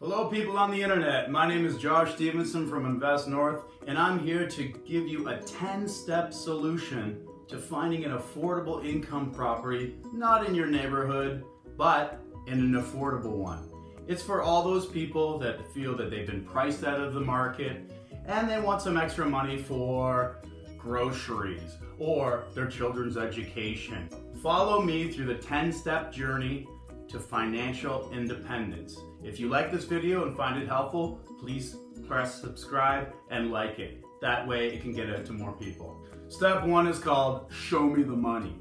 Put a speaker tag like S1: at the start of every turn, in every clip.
S1: Hello people on the internet, my name is Josh Stevenson from Invest North, and I'm here to give you a 10-step solution to finding an affordable income property, not in your neighborhood, but in an affordable one. It's for all those people that feel that they've been priced out of the market and they want some extra money for groceries or their children's education. Follow me through the 10-step journey to financial independence. If you like this video and find it helpful, please press subscribe and like it. That way it can get out to more people. Step 1 is called Show Me the Money.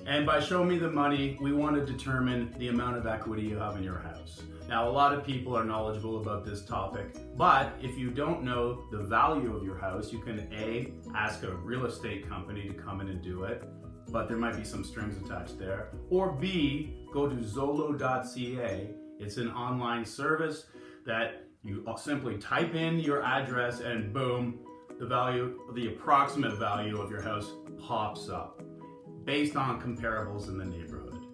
S1: And by show me the money, we want to determine the amount of equity you have in your house. Now, a lot of people are knowledgeable about this topic, but if you don't know the value of your house, you can A, ask a real estate company to come in and do it, but there might be some strings attached there. Or B, go to zolo.ca. It's an online service that you simply type in your address and boom, the approximate value of your house pops up based on comparables in the neighborhood.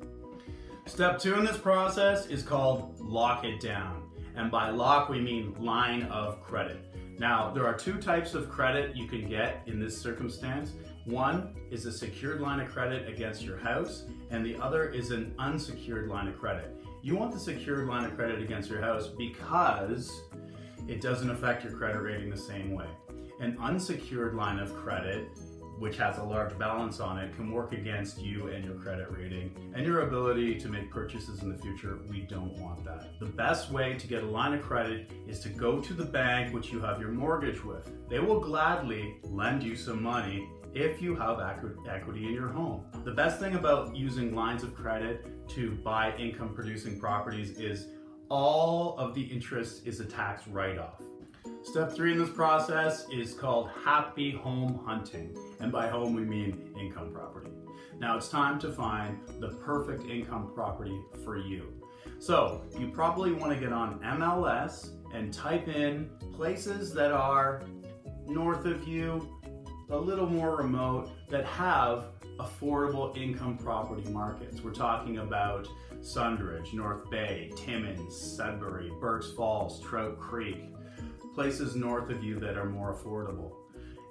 S1: Step 2 in this process is called Lock It Down. And by lock, we mean line of credit. Now, there are 2 types of credit you can get in this circumstance. One is a secured line of credit against your house, and the other is an unsecured line of credit. You want the secured line of credit against your house because it doesn't affect your credit rating the same way. An unsecured line of credit, which has a large balance on it, can work against you and your credit rating and your ability to make purchases in the future. We don't want that. The best way to get a line of credit is to go to the bank which you have your mortgage with. They will gladly lend you some money if you have equity in your home. The best thing about using lines of credit to buy income producing properties is all of the interest is a tax write-off. Step 3 in this process is called happy home hunting. And by home, we mean income property. Now it's time to find the perfect income property for you. So you probably want to get on MLS and type in places that are north of you, a little more remote, that have affordable income property markets. We're talking about Sundridge, North Bay, Timmins, Sudbury, Berks Falls, Trout Creek, places north of you that are more affordable.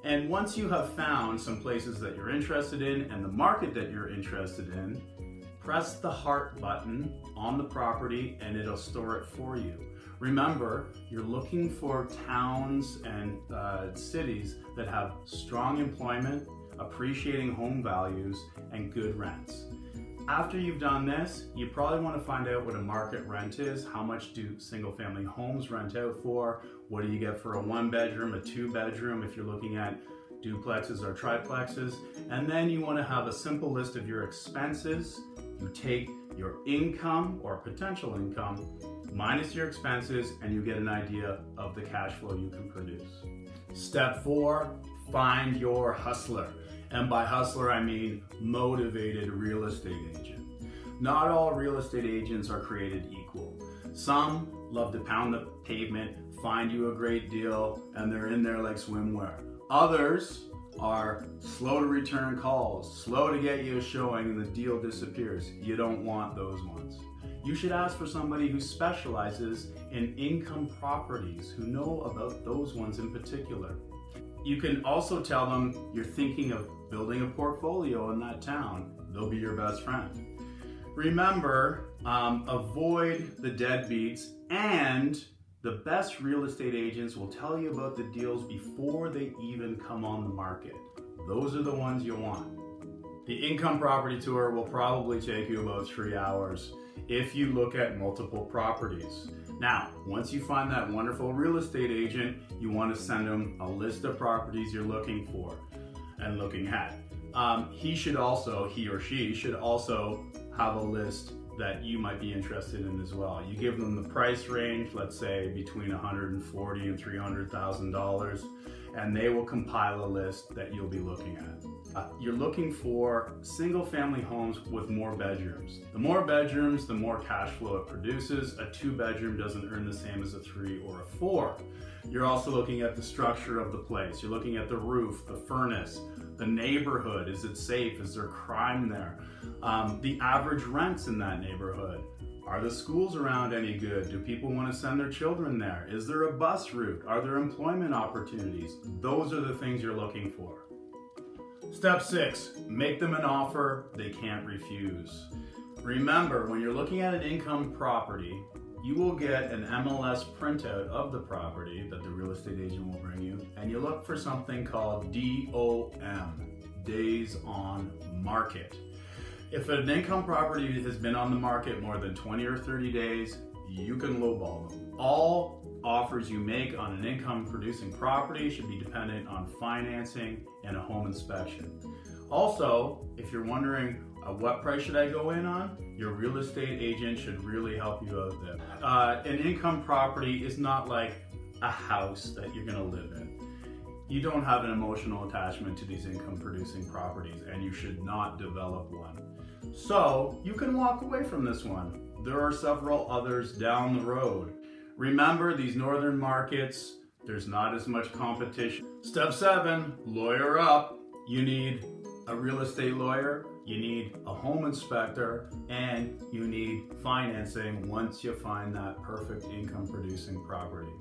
S1: And once you have found some places that you're interested in and the market that you're interested in, press the heart button on the property and it'll store it for you. Remember, you're looking for towns and cities that have strong employment, appreciating home values, and good rents. After you've done this, you probably want to find out what a market rent is. How much do single family homes rent out for? What do you get for a 1-bedroom, a 2-bedroom if you're looking at duplexes or triplexes? And then you want to have a simple list of your expenses. You take your income or potential income minus your expenses and you get an idea of the cash flow you can produce. Step 4, find your hustler. And by hustler, I mean motivated real estate agent. Not all real estate agents are created equal. Some love to pound the pavement, find you a great deal, and they're in there like swimwear. Others are slow to return calls, slow to get you a showing, and the deal disappears. You don't want those ones. You should ask for somebody who specializes in income properties, who know about those ones in particular. You can also tell them you're thinking of building a portfolio in that town. They'll be your best friend. Remember, avoid the deadbeats, and the best real estate agents will tell you about the deals before they even come on the market. Those are the ones you want. The income property tour will probably take you about 3 hours if you look at multiple properties. Now, once you find that wonderful real estate agent, you want to send them a list of properties you're looking for and looking at. He or she should also have a list that you might be interested in as well. You give them the price range, let's say between $140,000 and $300,000, and they will compile a list that you'll be looking at. You're looking for single family homes with more bedrooms. The more bedrooms, the more cash flow it produces. A 2-bedroom doesn't earn the same as a 3 or a 4. You're also looking at the structure of the place. You're looking at the roof, the furnace, the neighborhood. Is it safe? Is there crime there? The average rents in that neighborhood. Are the schools around any good? Do people want to send their children there? Is there a bus route? Are there employment opportunities? Those are the things you're looking for. Step 6, make them an offer they can't refuse. Remember, when you're looking at an income property, you will get an MLS printout of the property that the real estate agent will bring you, and you look for something called DOM, Days on Market. If an income property has been on the market more than 20 or 30 days, you can lowball them. All offers you make on an income producing property should be dependent on financing and a home inspection. Also, if you're wondering what price should I go in on, your real estate agent should really help you out there. An income property is not like a house that you're gonna live in. You don't have an emotional attachment to these income producing properties, and you should not develop one. So you can walk away from this one. There are several others down the road. Remember, these northern markets, there's not as much competition. Step 7, lawyer up. You need a real estate lawyer, you need a home inspector, and you need financing once you find that perfect income producing property.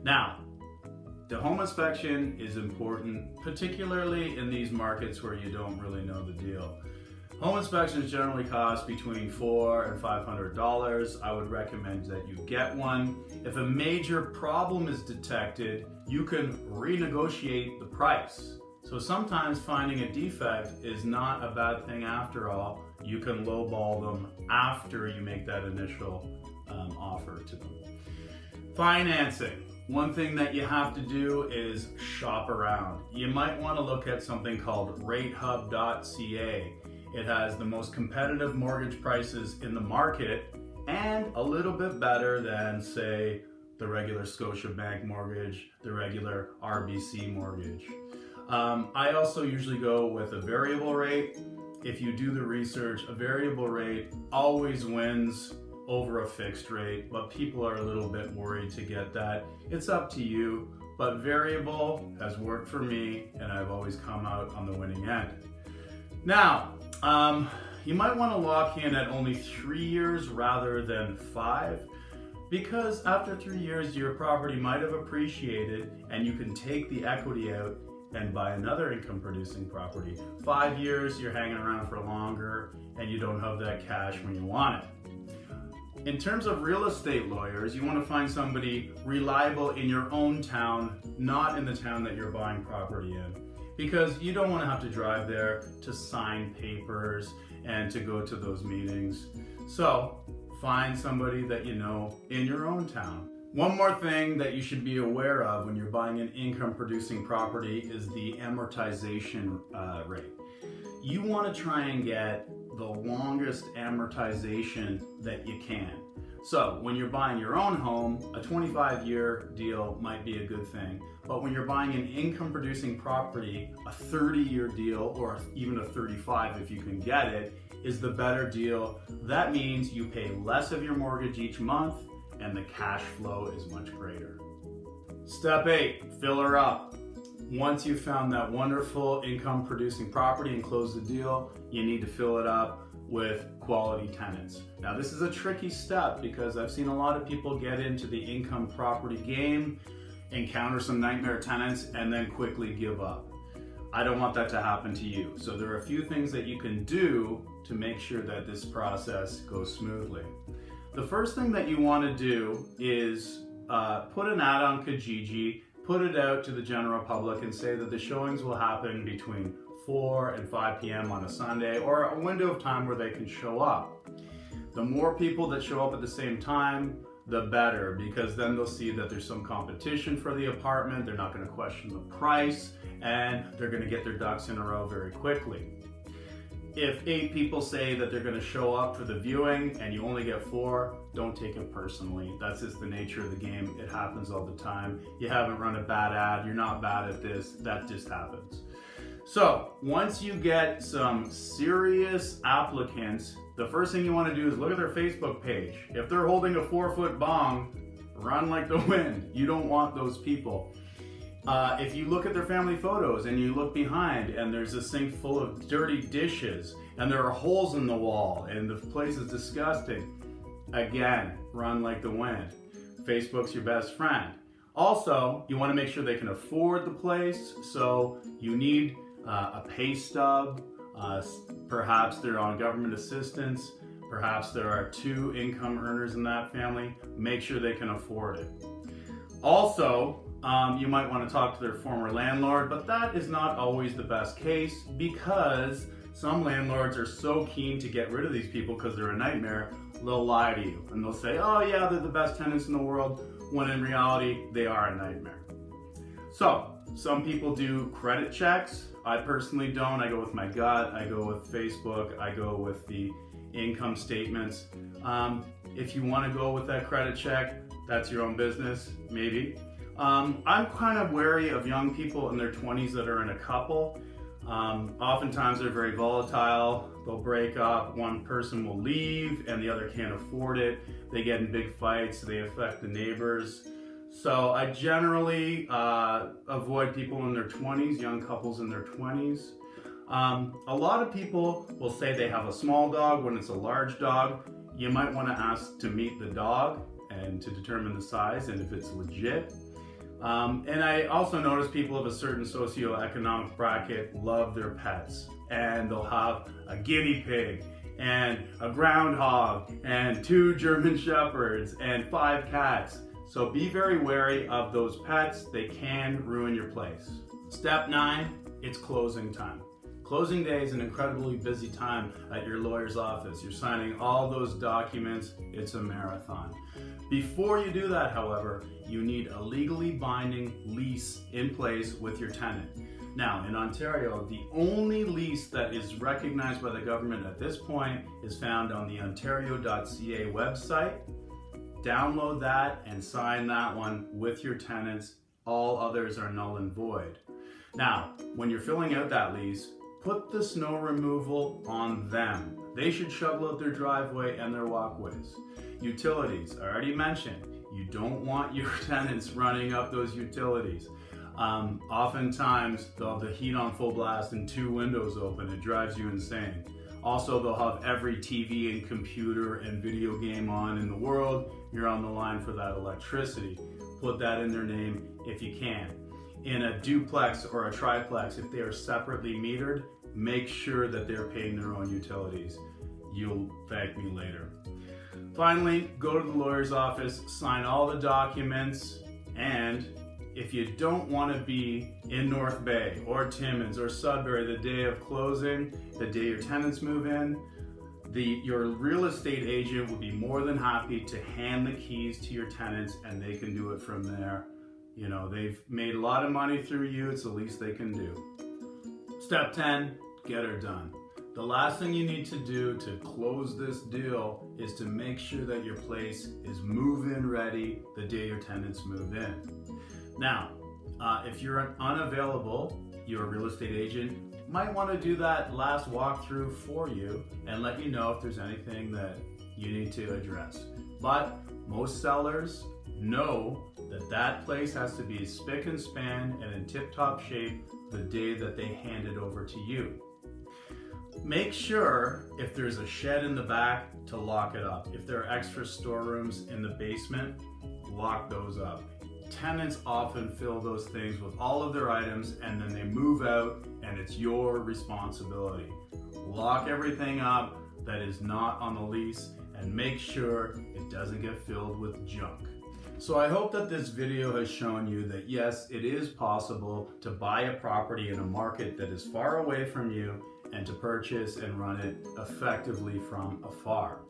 S1: Now, the home inspection is important, particularly in these markets where you don't really know the deal. Home inspections generally cost between $400 and $500. I would recommend that you get one. If a major problem is detected, you can renegotiate the price. So sometimes finding a defect is not a bad thing after all. You can lowball them after you make that initial offer to them. Financing. One thing that you have to do is shop around. You might want to look at something called ratehub.ca. It has the most competitive mortgage prices in the market and a little bit better than, say, the regular Scotiabank mortgage, the regular RBC mortgage. I also usually go with a variable rate. If you do the research, a variable rate always wins over a fixed rate, but people are a little bit worried to get that. It's up to you, but variable has worked for me and I've always come out on the winning end. Now, you might want to lock in at only 3 years rather than 5, because after 3 years your property might have appreciated and you can take the equity out and buy another income producing property. 5 years, you're hanging around for longer and you don't have that cash when you want it. In terms of real estate lawyers, you want to find somebody reliable in your own town, not in the town that you're buying property in, because you don't want to have to drive there to sign papers and to go to those meetings. So find somebody that you know in your own town. One more thing that you should be aware of when you're buying an income producing property is the amortization rate. You want to try and get the longest amortization that you can. So when you're buying your own home, a 25-year deal might be a good thing. But when you're buying an income producing property, a 30-year deal, or even a 35 if you can get it, is the better deal. That means you pay less of your mortgage each month and the cash flow is much greater. Step 8, fill her up. Once you've found that wonderful income producing property and close the deal, you need to fill it up with quality tenants. Now this is a tricky step because I've seen a lot of people get into the income property game, encounter some nightmare tenants, and then quickly give up. I don't want that to happen to you. So there are a few things that you can do to make sure that this process goes smoothly. The first thing that you want to do is put an ad on Kijiji, put it out to the general public and say that the showings will happen between 4 and 5 p.m. on a Sunday, or a window of time where they can show up. The more people that show up at the same time, the better, because then they'll see that there's some competition for the apartment, they're not going to question the price, and they're going to get their ducks in a row very quickly. If 8 people say that they're going to show up for the viewing and you only get 4, don't take it personally. That's just the nature of the game. It happens all the time. You haven't run a bad ad, you're not bad at this, that just happens. So once you get some serious applicants, the first thing you want to do is look at their Facebook page. If they're holding a 4-foot bong, run like the wind. You don't want those people. If you look at their family photos and you look behind and there's a sink full of dirty dishes and there are holes in the wall and the place is disgusting, Again, run like the wind. Facebook's your best friend. Also, you want to make sure they can afford the place, so you need a pay stub. Perhaps they're on government assistance. Perhaps there are 2 income earners in that family. Make sure they can afford it. Also, you might want to talk to their former landlord, but that is not always the best case because some landlords are so keen to get rid of these people because they're a nightmare, they'll lie to you and they'll say, oh yeah, they're the best tenants in the world, when in reality, they are a nightmare. So, some people do credit checks. I personally don't. I go with my gut, I go with Facebook, I go with the income statements. If you want to go with that credit check, that's your own business, maybe. I'm kind of wary of young people in their 20s that are in a couple. Oftentimes they're very volatile. They'll break up, one person will leave and the other can't afford it. They get in big fights, they affect the neighbors. So I generally avoid people in their 20s, young couples in their 20s. A lot of people will say they have a small dog when it's a large dog. You might want to ask to meet the dog and to determine the size and if it's legit. And I also notice people of a certain socioeconomic bracket love their pets, and they'll have a guinea pig and a groundhog and 2 German shepherds and 5 cats. So be very wary of those pets. They can ruin your place. Step 9, it's closing time. Closing day is an incredibly busy time at your lawyer's office. You're signing all those documents. It's a marathon. Before you do that, however, you need a legally binding lease in place with your tenant. Now, in Ontario, the only lease that is recognized by the government at this point is found on the ontario.ca website. Download that and sign that one with your tenants. All others are null and void. Now, when you're filling out that lease, put the snow removal on them. They should shovel out their driveway and their walkways. Utilities, I already mentioned, you don't want your tenants running up those utilities. Oftentimes, they'll have the heat on full blast and 2 windows open. It drives you insane. Also, they'll have every TV and computer and video game on in the world. You're on the line for that electricity. Put that in their name if you can. In a duplex or a triplex, if they are separately metered, make sure that they're paying their own utilities. You'll thank me later. Finally, go to the lawyer's office, sign all the documents, and if you don't want to be in North Bay or Timmins or Sudbury the day of closing, the day your tenants move in, your real estate agent will be more than happy to hand the keys to your tenants and they can do it from there. You know, they've made a lot of money through you, it's the least they can do. Step 10, get her done. The last thing you need to do to close this deal is to make sure that your place is move-in ready the day your tenants move in. Now, if you're unavailable, your real estate agent might want to do that last walkthrough for you and let you know if there's anything that you need to address. But most sellers know that that place has to be spick and span and in tip-top shape the day that they hand it over to you. Make sure if there's a shed in the back to lock it up. If there are extra storerooms in the basement, lock those up. Tenants often fill those things with all of their items and then they move out and it's your responsibility. Lock everything up that is not on the lease and make sure it doesn't get filled with junk. So I hope that this video has shown you that yes, it is possible to buy a property in a market that is far away from you and to purchase and run it effectively from afar.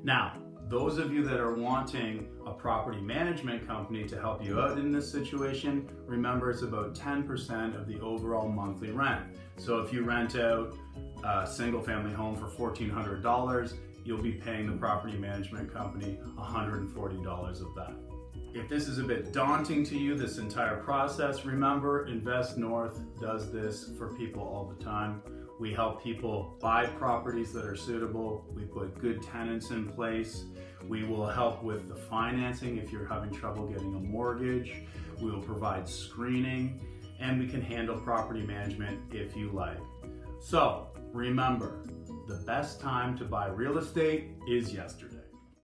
S1: Now, those of you that are wanting a property management company to help you out in this situation, remember it's about 10% of the overall monthly rent. So if you rent out a single family home for $1,400, you'll be paying the property management company $140 of that. If this is a bit daunting to you, this entire process, remember Invest North does this for people all the time. We help people buy properties that are suitable. We put good tenants in place. We will help with the financing if you're having trouble getting a mortgage. We will provide screening and we can handle property management if you like. So remember, the best time to buy real estate is yesterday.